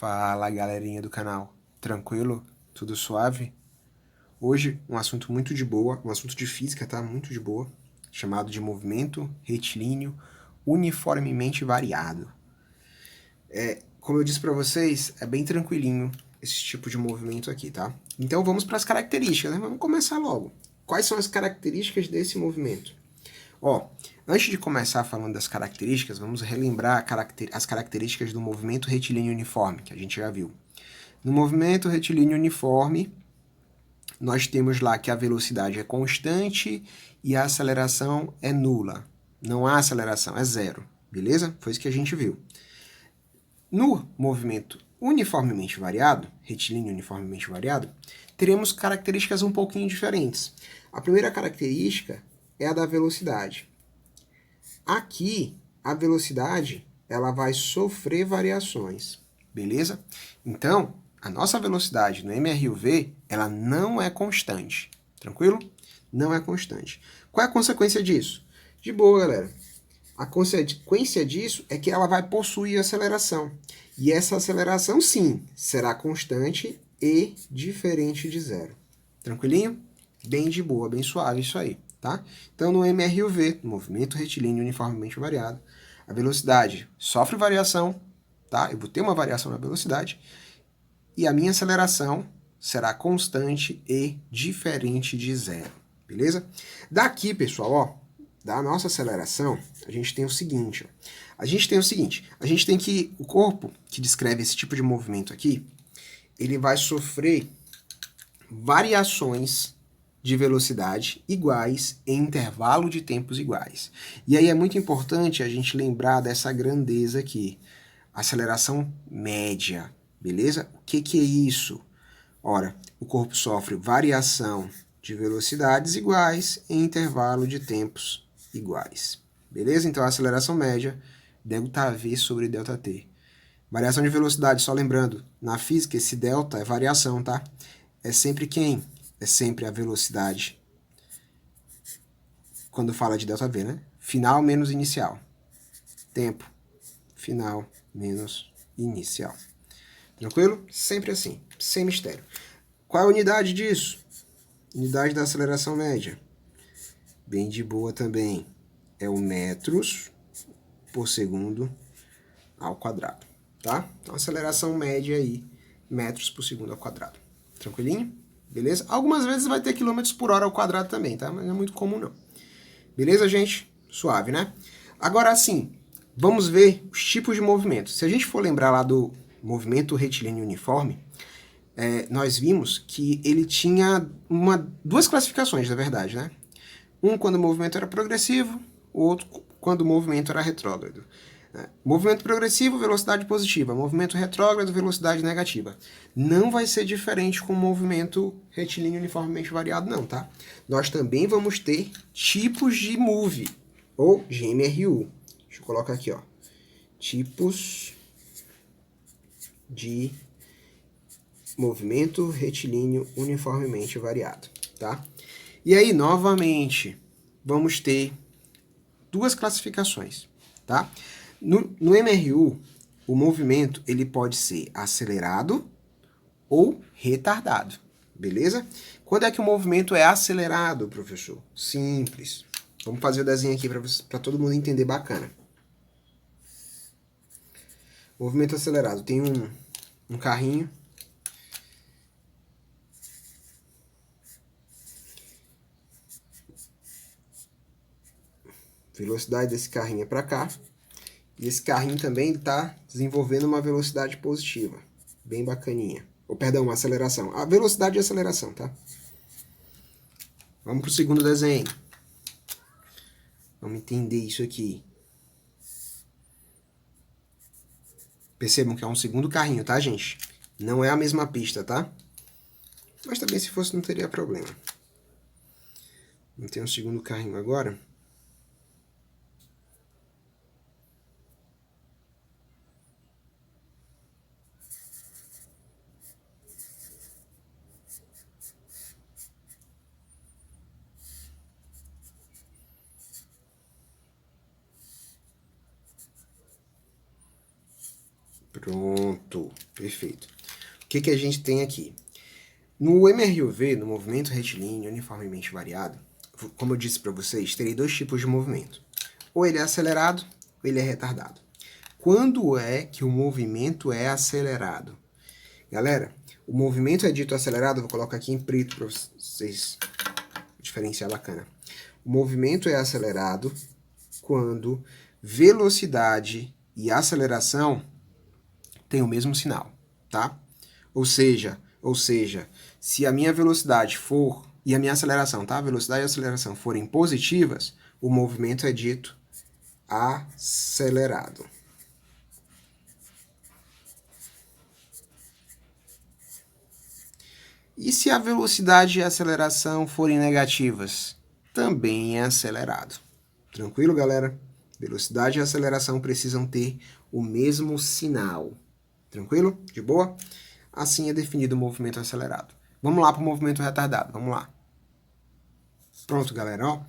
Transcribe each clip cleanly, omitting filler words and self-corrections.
Fala, galerinha do canal. Tranquilo? Tudo suave? Hoje um assunto muito de boa, um assunto de física, tá? Muito de boa, chamado de movimento retilíneo uniformemente variado. Como eu disse para vocês, é bem tranquilinho esse tipo de movimento aqui, tá? Então vamos para as características, né? Vamos começar logo. Quais são as características desse movimento? Ó, antes de começar falando das características, vamos relembrar as características do movimento retilíneo uniforme, que a gente já viu. No movimento retilíneo uniforme, nós temos lá que a velocidade é constante e a aceleração é nula. Não há aceleração, é zero, beleza? Foi isso que a gente viu. No movimento uniformemente variado, retilíneo uniformemente variado, teremos características um pouquinho diferentes. A primeira característica é a da velocidade. Aqui, a velocidade ela vai sofrer variações, beleza? Então, a nossa velocidade no MRUV, ela não é constante, tranquilo? Não é constante. Qual é a consequência disso? De boa, galera. A consequência disso é que ela vai possuir aceleração. E essa aceleração, sim, será constante e diferente de zero. Tranquilinho? Bem de boa, bem suave isso aí, tá? Então, no MRUV, movimento retilíneo uniformemente variado, a velocidade sofre variação, tá? Eu vou ter uma variação na velocidade, e a minha aceleração será constante e diferente de zero, beleza? Daqui, pessoal, ó, da nossa aceleração, a gente tem o seguinte, ó. A gente tem que, o corpo que descreve esse tipo de movimento aqui, ele vai sofrer variações de velocidade iguais em intervalo de tempos iguais. E aí é muito importante a gente lembrar dessa grandeza aqui, aceleração média, beleza? O que é isso? Ora, o corpo sofre variação de velocidades iguais em intervalo de tempos iguais, beleza? Então a aceleração média, ΔV sobre ΔT. Variação de velocidade, só lembrando, na física esse delta é variação, tá? É sempre quem? É sempre a velocidade. Quando fala de ΔV, né? Final menos inicial. Tempo. Final menos inicial. Tranquilo? Sempre assim, sem mistério. Qual é a unidade disso? Unidade da aceleração média. Bem de boa também. É o metros por segundo ao quadrado, tá? Então, aceleração média aí, metros por segundo ao quadrado. Tranquilinho? Beleza? Algumas vezes vai ter quilômetros por hora ao quadrado também, tá? Mas não é muito comum, não. Beleza, gente? Suave, né? Agora, sim, vamos ver os tipos de movimento. Se a gente for lembrar lá do movimento retilíneo uniforme, nós vimos que ele tinha duas classificações, na verdade, né? Um quando o movimento era progressivo, o outro quando o movimento era retrógrado. Movimento progressivo, velocidade positiva. Movimento retrógrado, velocidade negativa. Não vai ser diferente com o movimento retilíneo uniformemente variado, não, tá? Nós também vamos ter tipos de MOVE, ou GMRU. Deixa eu colocar aqui, ó. Tipos de movimento retilíneo uniformemente variado, tá? E aí, novamente, vamos ter duas classificações, tá? No MRU, o movimento ele pode ser acelerado ou retardado, beleza? Quando é que o movimento é acelerado, professor? Simples. Vamos fazer o desenho aqui para todo mundo entender bacana. Movimento acelerado. Tem um carrinho. Velocidade desse carrinho é para cá. E esse carrinho também está desenvolvendo uma velocidade positiva. Bem bacaninha. Ou, perdão, uma aceleração. A velocidade e aceleração, tá? Vamos para o segundo desenho. Vamos entender isso aqui. Percebam que é um segundo carrinho, tá, gente? Não é a mesma pista, tá? Mas também se fosse não teria problema. Vamos ter um segundo carrinho agora. Pronto, perfeito. O que a gente tem aqui? No MRUV, no movimento retilíneo uniformemente variado, como eu disse para vocês, terei dois tipos de movimento. Ou ele é acelerado, ou ele é retardado. Quando é que o movimento é acelerado? Galera, o movimento é dito acelerado, vou colocar aqui em preto para vocês diferenciar bacana. O movimento é acelerado quando velocidade e aceleração têm o mesmo sinal, tá? Ou seja, se a minha velocidade for e a minha aceleração, tá? A velocidade e a aceleração forem positivas, o movimento é dito acelerado. E se a velocidade e a aceleração forem negativas? Também é acelerado. Tranquilo, galera? Velocidade e aceleração precisam ter o mesmo sinal. Tranquilo? De boa? Assim é definido o movimento acelerado. Vamos lá para o movimento retardado. Vamos lá. Pronto, galera. Ó.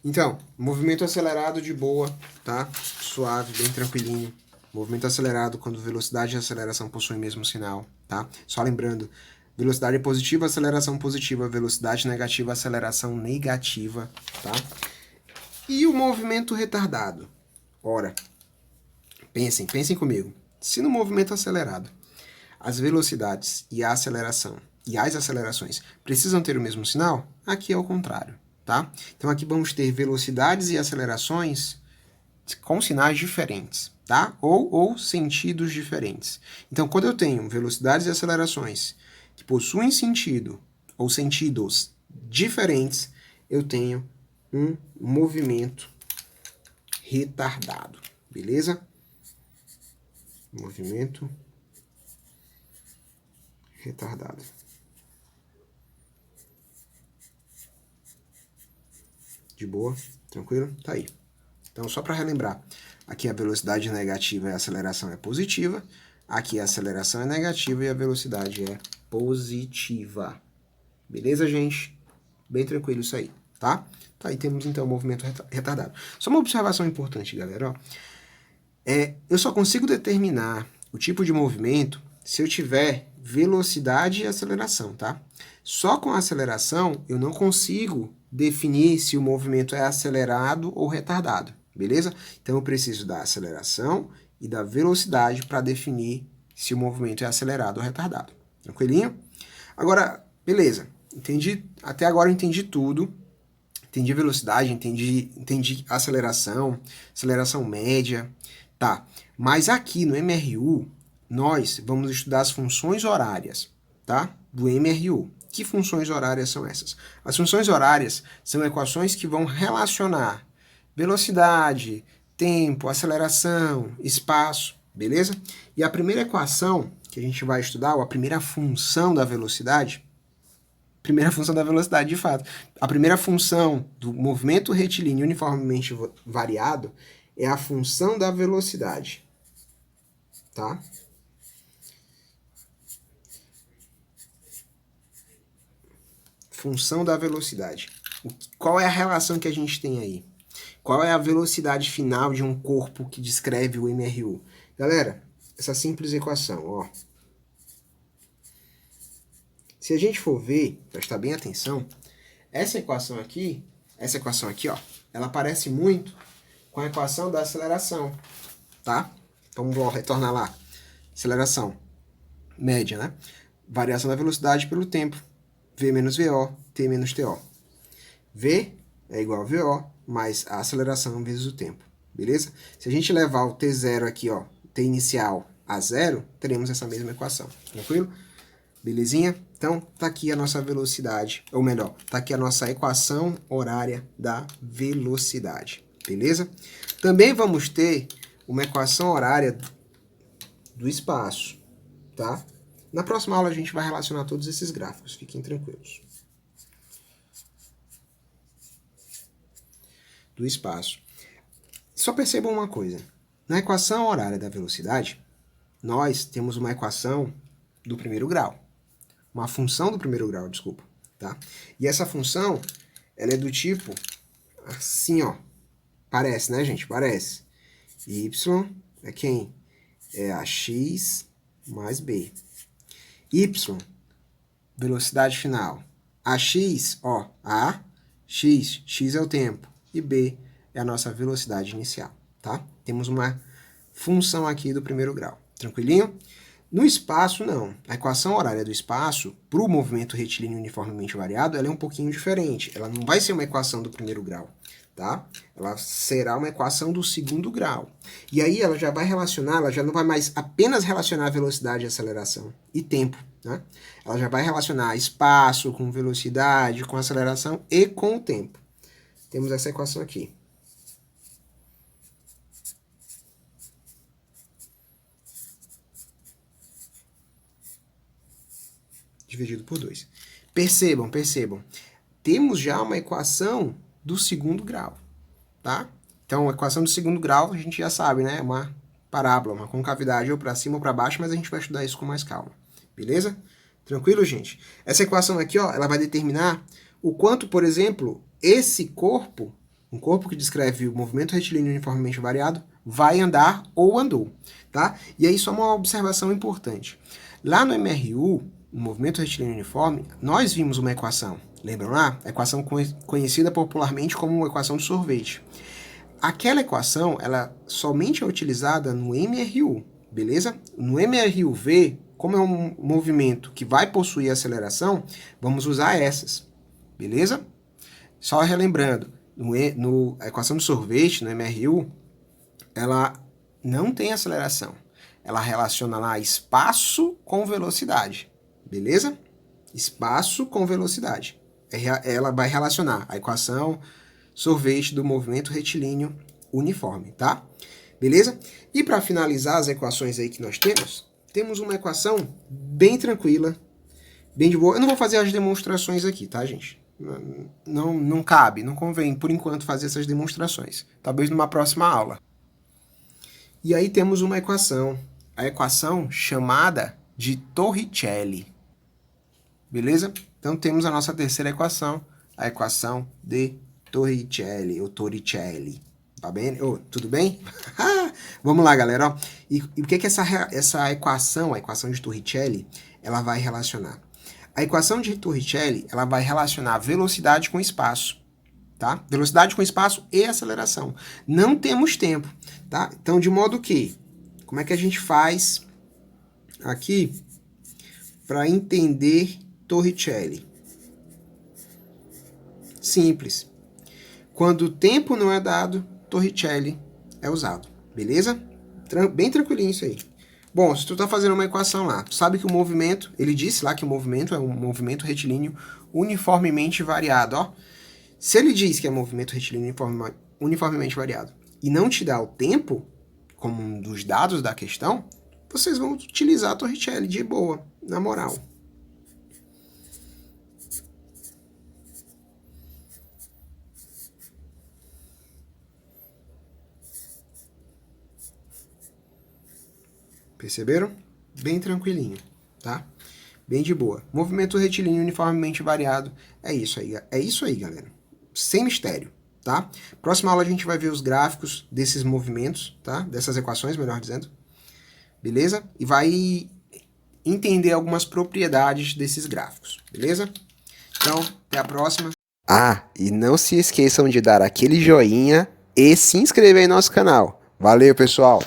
Então, movimento acelerado de boa, tá? Suave, bem tranquilinho. Movimento acelerado quando velocidade e aceleração possuem o mesmo sinal, tá? Só lembrando, velocidade positiva, aceleração positiva, velocidade negativa, aceleração negativa, tá? E o movimento retardado? Ora, pensem comigo. Se no movimento acelerado as velocidades e a aceleração e as acelerações precisam ter o mesmo sinal, aqui é o contrário, tá? Então aqui vamos ter velocidades e acelerações com sinais diferentes, tá? Ou sentidos diferentes. Então quando eu tenho velocidades e acelerações que possuem sentido ou sentidos diferentes, eu tenho um movimento retardado, beleza? Movimento retardado. De boa? Tranquilo? Tá aí. Então, só para relembrar, aqui a velocidade negativa e a aceleração é positiva, aqui a aceleração é negativa e a velocidade é positiva. Beleza, gente? Bem tranquilo isso aí, tá? Tá aí temos, então, o movimento retardado. Só uma observação importante, galera, ó. Eu só consigo determinar o tipo de movimento se eu tiver velocidade e aceleração, tá? Só com a aceleração eu não consigo definir se o movimento é acelerado ou retardado, beleza? Então eu preciso da aceleração e da velocidade para definir se o movimento é acelerado ou retardado. Tranquilinho? Agora, beleza. Até agora eu entendi tudo. Entendi velocidade, entendi aceleração média. Tá, mas aqui no MRU, nós vamos estudar as funções horárias, tá? Do MRU. Que funções horárias são essas? As funções horárias são equações que vão relacionar velocidade, tempo, aceleração, espaço, beleza? E a primeira equação que a gente vai estudar, ou a primeira função da velocidade, de fato, a primeira função do movimento retilíneo uniformemente variado é a função da velocidade, tá? Função da velocidade. Qual é a relação que a gente tem aí? Qual é a velocidade final de um corpo que descreve o MRU? Galera, essa simples equação, ó. Se a gente for ver, prestar bem atenção, essa equação aqui, ó, ela parece muito com a equação da aceleração, tá? Então vamos retornar lá. Aceleração média, né? Variação da velocidade pelo tempo. V menos VO, T menos TO. V é igual a VO mais a aceleração vezes o tempo, beleza? Se a gente levar o T0 aqui, ó, T inicial a 0, teremos essa mesma equação, tranquilo? Belezinha? Então, tá aqui a nossa velocidade, ou melhor, tá aqui a nossa equação horária da velocidade, beleza? Também vamos ter uma equação horária do espaço, tá? Na próxima aula a gente vai relacionar todos esses gráficos, fiquem tranquilos. Do espaço. Só percebam uma coisa, na equação horária da velocidade, nós temos uma equação do primeiro grau. Uma função do primeiro grau, desculpa, tá? E essa função, ela é do tipo assim, ó. Parece, né, gente? Parece. Y é quem? é ax mais b. Y, velocidade final. Ax, ó, x é o tempo, e b é a nossa velocidade inicial, tá? Temos uma função aqui do primeiro grau. Tranquilinho? No espaço, não. A equação horária do espaço, para o movimento retilíneo uniformemente variado, ela é um pouquinho diferente. Ela não vai ser uma equação do primeiro grau, tá? Ela será uma equação do segundo grau. E aí ela já vai relacionar, ela já não vai mais apenas relacionar velocidade, aceleração e tempo, né? Ela já vai relacionar espaço com velocidade, com aceleração e com o tempo. Temos essa equação aqui. Dividido por 2. Percebam. Temos já uma equação do segundo grau, tá? Então, a equação do segundo grau, a gente já sabe, né? É uma parábola, uma concavidade ou para cima ou para baixo, mas a gente vai estudar isso com mais calma, beleza? Tranquilo, gente? Essa equação aqui, ó, ela vai determinar o quanto, por exemplo, esse corpo, um corpo que descreve o movimento retilíneo uniformemente variado, vai andar ou andou, tá? E aí, só uma observação importante. Lá no MRU, no movimento retilíneo uniforme, nós vimos uma equação, lembram lá? A equação conhecida popularmente como equação de sorvete. Aquela equação, ela somente é utilizada no MRU, beleza? No MRU-V, como é um movimento que vai possuir aceleração, vamos usar essas, beleza? Só relembrando, a equação de sorvete, no MRU, ela não tem aceleração. Ela relaciona lá espaço com velocidade, beleza? Espaço com velocidade. Ela vai relacionar a equação sorvete do movimento retilíneo uniforme, tá? Beleza? E para finalizar as equações aí que nós temos uma equação bem tranquila, bem de boa. Eu não vou fazer as demonstrações aqui, tá, gente? Não cabe, não convém, por enquanto, fazer essas demonstrações. Talvez numa próxima aula. E aí temos uma equação, a equação chamada de Torricelli. Beleza? Então temos a nossa terceira equação, a equação de Torricelli, ou Torricelli. Tá bem? Oh, tudo bem? Vamos lá, galera. Ó. E o que essa equação, a equação de Torricelli, ela vai relacionar? A equação de Torricelli, ela vai relacionar velocidade com espaço, tá? Velocidade com espaço e aceleração. Não temos tempo, tá? Então, de modo que, como é que a gente faz aqui para entender Torricelli? Simples. Quando o tempo não é dado, Torricelli é usado, beleza? Bem tranquilinho isso aí. Bom, se tu está fazendo uma equação lá, tu sabe que o movimento, ele disse lá que o movimento é um movimento retilíneo uniformemente variado, ó. Se ele diz que é movimento retilíneo uniformemente variado e não te dá o tempo, como um dos dados da questão, vocês vão utilizar a Torricelli de boa, na moral. Perceberam? Bem tranquilinho, tá? Bem de boa. Movimento retilíneo uniformemente variado. É isso aí, galera. Sem mistério, tá? Próxima aula a gente vai ver os gráficos desses movimentos, tá? Dessas equações, melhor dizendo. Beleza? E vai entender algumas propriedades desses gráficos, beleza? Então, até a próxima. Ah, e não se esqueçam de dar aquele joinha e se inscrever em nosso canal. Valeu, pessoal!